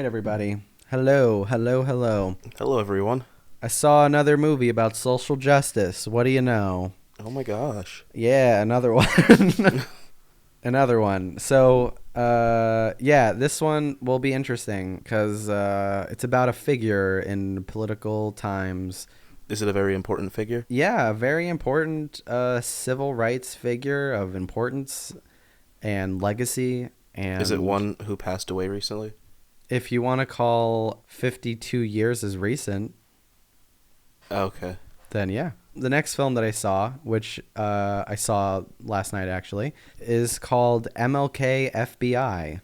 everybody. Hello, hello, hello. Hello, everyone. I saw another movie about social justice. What do you know? Oh my gosh. Yeah, another one. Another one. So, this one will be interesting because it's about a figure in political times. Is it a very important figure? Yeah, a very important civil rights figure of importance and legacy. Is it And one who passed away recently? if you want to call 52 years as recent, Okay. then yeah. The next film that I saw, which I saw last night actually, is called MLK FBI.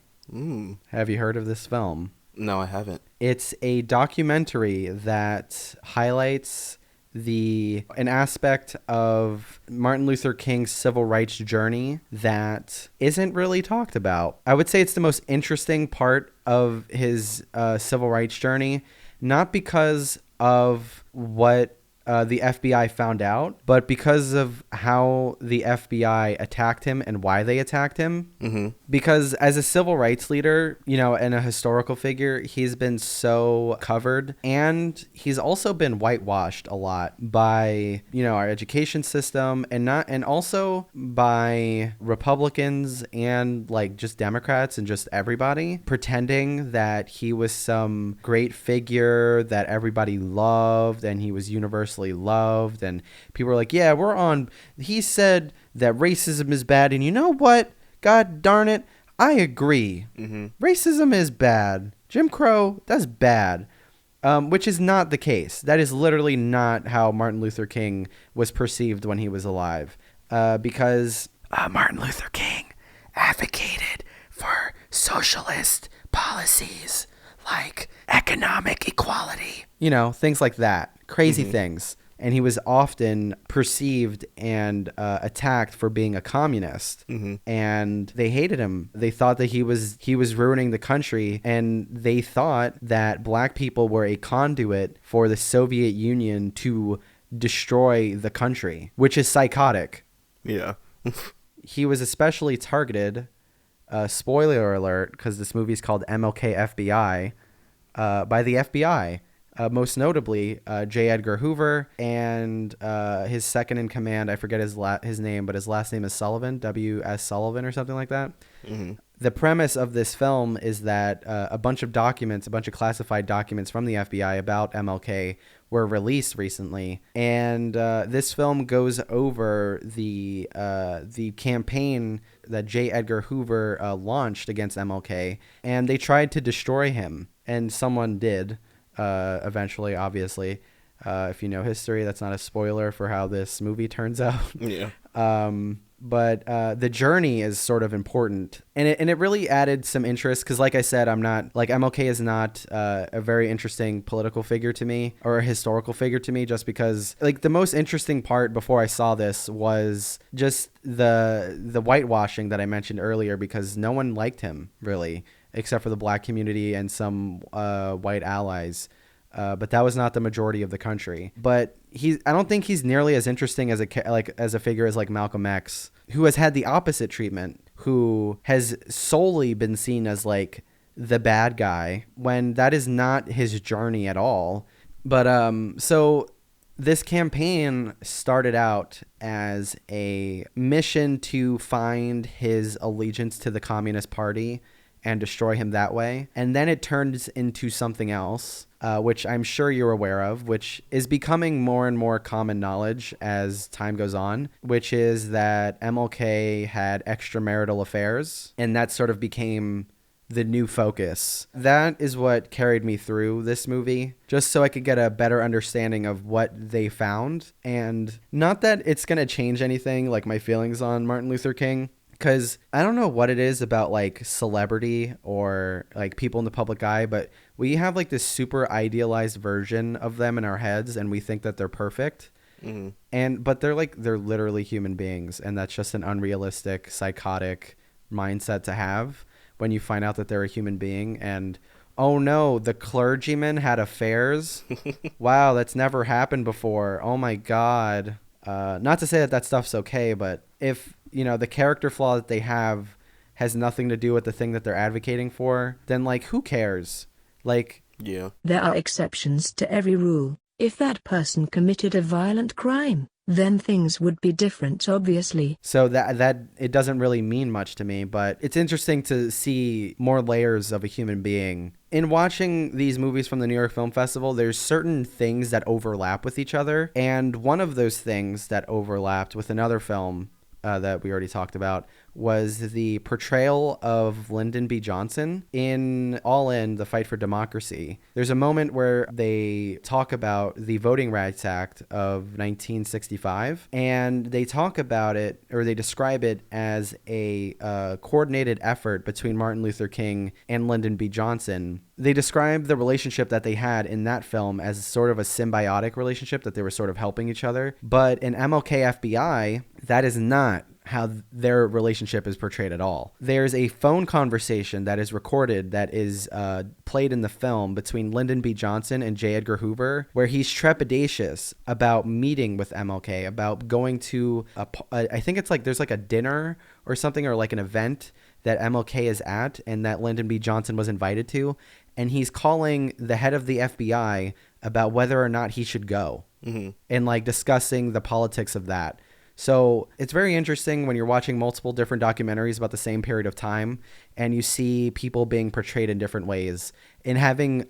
Have you heard of this film? No, I haven't. It's a documentary that highlights an aspect of Martin Luther King's civil rights journey that isn't really talked about. I would say it's the most interesting part of his civil rights journey, not because of what the FBI found out, but because of how the FBI attacked him and why they attacked him. Mm-hmm. Because as a civil rights leader, and a historical figure, he's been so covered, and he's also been whitewashed a lot by, our education system, and also by Republicans and like just Democrats and just everybody pretending that he was some great figure that everybody loved and he was universally loved, and people were like, yeah, he said that racism is bad, and you know what? God darn it, I agree. Mm-hmm. Racism is bad. Jim Crow, that's bad. Which is not the case. That is literally not how Martin Luther King was perceived when he was alive. Because Martin Luther King advocated for socialist policies like economic equality. Things like that. Crazy things. And he was often perceived and attacked for being a communist. Mm-hmm. And they hated him. They thought that he was ruining the country, and they thought that black people were a conduit for the Soviet Union to destroy the country, which is psychotic. Yeah. He was especially targeted, spoiler alert, because this movie is called MLK FBI, by the FBI. Most notably, J. Edgar Hoover and his second in command. I forget his name, but his last name is Sullivan, W.S. Sullivan or something like that. Mm-hmm. The premise of this film is that a bunch of classified documents from the FBI about MLK were released recently, and this film goes over the campaign that J. Edgar Hoover launched against MLK, and they tried to destroy him, and someone did. Eventually, obviously, if you know history, that's not a spoiler for how this movie turns out. Yeah. But the journey is sort of important, and it really added some interest because, like I said, MLK is not a very interesting political figure to me or a historical figure to me, just because the most interesting part before I saw this was just the whitewashing that I mentioned earlier, because no one liked him really, except for the black community and some white allies. But that was not the majority of the country. But I don't think he's nearly as interesting as a figure as like Malcolm X, who has had the opposite treatment, who has solely been seen as like the bad guy when that is not his journey at all. But so this campaign started out as a mission to find his allegiance to the Communist Party and destroy him that way. And then it turns into something else, which I'm sure you're aware of, which is becoming more and more common knowledge as time goes on, which is that MLK had extramarital affairs, and that sort of became the new focus. That is what carried me through this movie, just so I could get a better understanding of what they found. And not that it's going to change anything, like my feelings on Martin Luther King, because I don't know what it is about like celebrity or like people in the public eye, but we have like this super idealized version of them in our heads, and we think that they're perfect. Mm-hmm. But they're literally human beings, and that's just an unrealistic, psychotic mindset to have when you find out that they're a human being. And oh no, the clergyman had affairs. Wow, that's never happened before. Oh my God. Not to say that stuff's okay, but if the character flaw that they have has nothing to do with the thing that they're advocating for, then like, who cares? Like, Yeah. There are exceptions to every rule. If that person committed a violent crime, then things would be different, obviously. so that it doesn't really mean much to me, but it's interesting to see more layers of a human being. In watching these movies from the New York Film Festival, there's certain things that overlap with each other, and one of those things that overlapped with another film that we already talked about was the portrayal of Lyndon B. Johnson in All In, The Fight for Democracy. There's a moment where they talk about the Voting Rights Act of 1965, and they talk about it, or they describe it as a coordinated effort between Martin Luther King and Lyndon B. Johnson. They describe the relationship that they had in that film as sort of a symbiotic relationship, that they were sort of helping each other. But in MLK FBI, that is not how their relationship is portrayed at all. There's a phone conversation that is recorded that is played in the film between Lyndon B. Johnson and J. Edgar Hoover, where he's trepidatious about meeting with MLK, about going to I think it's like there's like a dinner or something, or like an event that MLK is at and that Lyndon B. Johnson was invited to, and he's calling the head of the FBI about whether or not he should go, and like discussing the politics of that. So it's very interesting when you're watching multiple different documentaries about the same period of time, and you see people being portrayed in different ways and having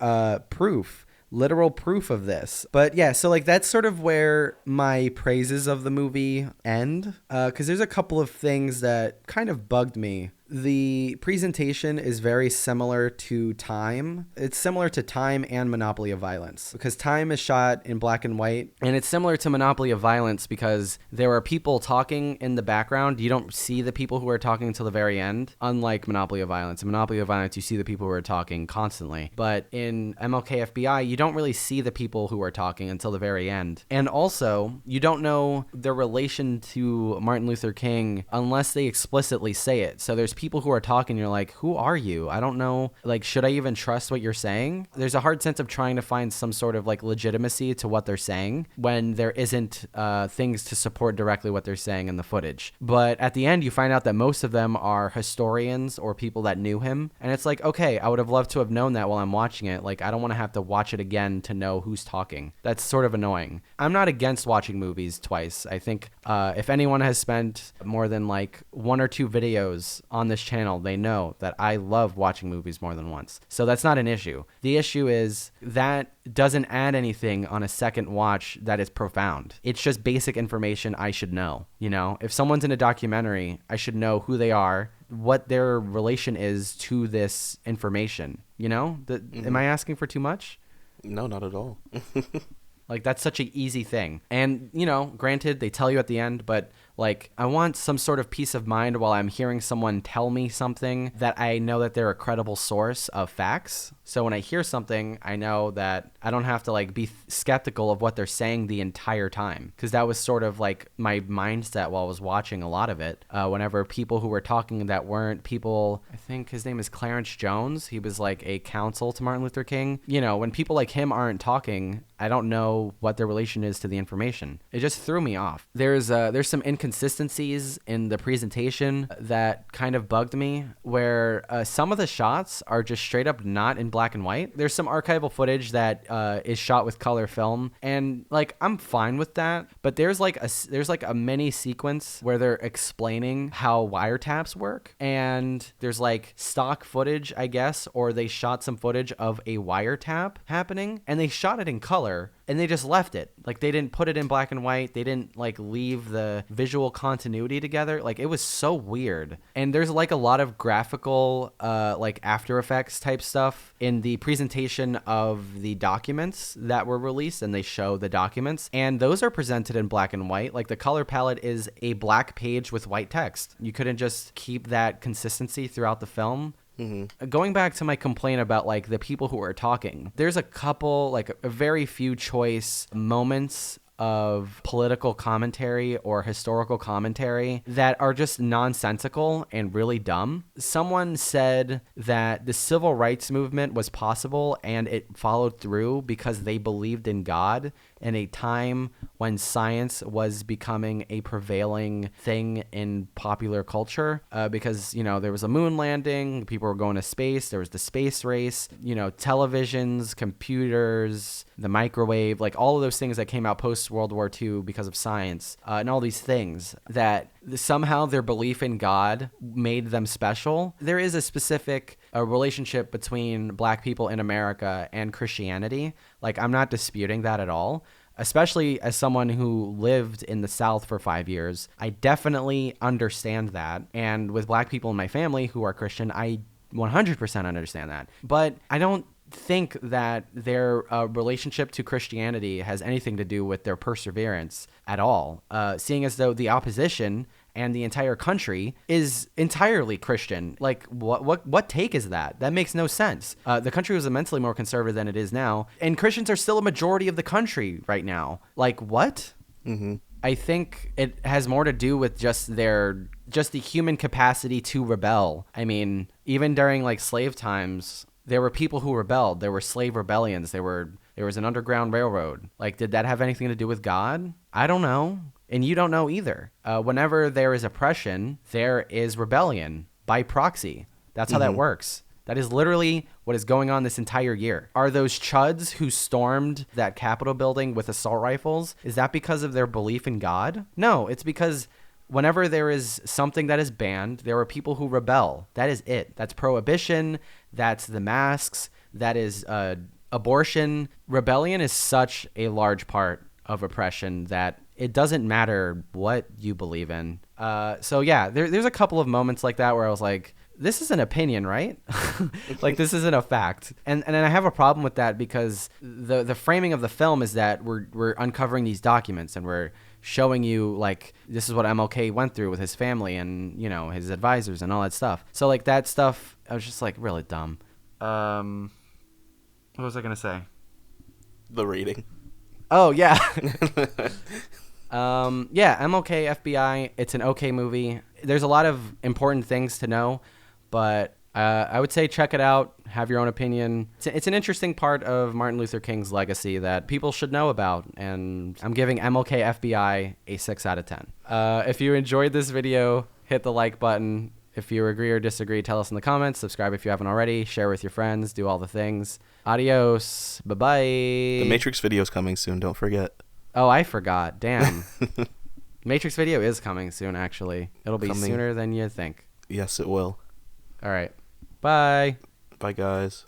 proof, literal proof of this. But yeah, so like that's sort of where my praises of the movie end, because there's a couple of things that kind of bugged me. The presentation is very similar to Time. It's similar to Time and Monopoly of Violence, because Time is shot in black and white. And it's similar to Monopoly of Violence because there are people talking in the background. You don't see the people who are talking until the very end, unlike Monopoly of Violence. In Monopoly of Violence, you see the people who are talking constantly. But in MLK FBI, you don't really see the people who are talking until the very end. And also, you don't know their relation to Martin Luther King unless they explicitly say it. So there's people who are talking, you're like, who are you? I don't know. Like, should I even trust what you're saying? There's a hard sense of trying to find some sort of like legitimacy to what they're saying when there isn't things to support directly what they're saying in the footage. But at the end, you find out that most of them are historians or people that knew him. And it's like, okay, I would have loved to have known that while I'm watching it. Like, I don't want to have to watch it again to know who's talking. That's sort of annoying. I'm not against watching movies twice. I think if anyone has spent more than like 1 or 2 videos on this channel, they know that I love watching movies more than once. So that's not an issue. The issue is that doesn't add anything on a second watch that is profound. It's just basic information I should know. You know, if someone's in a documentary, I should know who they are, what their relation is to this information. You know, am I asking for too much? No, not at all. Like, that's such an easy thing. And, you know, granted, they tell you at the end, but like, I want some sort of peace of mind while I'm hearing someone tell me something that I know that they're a credible source of facts. So when I hear something, I know that I don't have to like be skeptical of what they're saying the entire time. Because that was sort of like my mindset while I was watching a lot of it. Whenever people who were talking that weren't people, I think his name is Clarence Jones. He was like a counsel to Martin Luther King. You know, when people like him aren't talking, I don't know what their relation is to the information. It just threw me off. There's some inconsistencies in the presentation that kind of bugged me, where some of the shots are just straight up not in black and white. There's some archival footage that is shot with color film, and like I'm fine with that. But there's like a mini sequence where they're explaining how wiretaps work, and there's like stock footage, I guess, or they shot some footage of a wiretap happening, and they shot it in color. And they just left it. Like, they didn't put it in black and white. They didn't, like, leave the visual continuity together. Like, it was so weird. And there's, like, a lot of graphical, like, After Effects type stuff in the presentation of the documents that were released. And they show the documents. And those are presented in black and white. Like, the color palette is a black page with white text. You couldn't just keep that consistency throughout the film. Mm-hmm. Going back to my complaint about like the people who are talking, there's a couple, like a very few choice moments of political commentary or historical commentary that are just nonsensical and really dumb. Someone said that the civil rights movement was possible and it followed through because they believed in God in a time when science was becoming a prevailing thing in popular culture, because, you know, there was a moon landing, people were going to space, there was the space race, you know, televisions, computers, the microwave, like all of those things that came out post World War II because of science, and all these things that somehow their belief in God made them special. There is a specific relationship between black people in America and Christianity. Like, I'm not disputing that at all. Especially as someone who lived in the South for 5 years, I definitely understand that. And with black people in my family who are Christian, I 100% understand that. But I don't think that their relationship to Christianity has anything to do with their perseverance at all, seeing as though the opposition and the entire country is entirely Christian. Like, what take is that? That makes no sense. The country was immensely more conservative than it is now, and Christians are still a majority of the country right now. Like, what? Mm-hmm. I think it has more to do with just the human capacity to rebel. I mean, even during like slave times, there were people who rebelled. There were slave rebellions. There was an underground railroad. Like, did that have anything to do with God? I don't know. And you don't know either. Whenever there is oppression, there is rebellion by proxy. That's how that works. That is literally what is going on this entire year. Are those chuds who stormed that Capitol building with assault rifles, is that because of their belief in God? No, it's because whenever there is something that is banned, there are people who rebel. That is it. That's prohibition. That's the masks. That is abortion. Rebellion is such a large part of oppression that it doesn't matter what you believe in. So yeah, there's a couple of moments like that where I was like, this is an opinion, right? Like, this isn't a fact. And I have a problem with that because the framing of the film is that we're uncovering these documents and we're showing you, like, this is what MLK went through with his family and, you know, his advisors and all that stuff. So, like, that stuff, I was just, like, really dumb. What was I going to say? The rating. Oh, yeah. Yeah, MLK, FBI, it's an okay movie. There's a lot of important things to know, but I would say check it out, have your own opinion. It's an interesting part of Martin Luther King's legacy that people should know about, and I'm giving MLK FBI a 6 out of 10. If you enjoyed this video, hit the like button. If you agree or disagree, tell us in the comments. Subscribe if you haven't already. Share with your friends. Do all the things. Adios. Bye-bye. The Matrix video is coming soon. Don't forget. Oh, I forgot. Damn. Matrix video is coming soon, actually. It'll be Coming. sooner than you think. Yes, it will. All right. Bye. Bye, guys.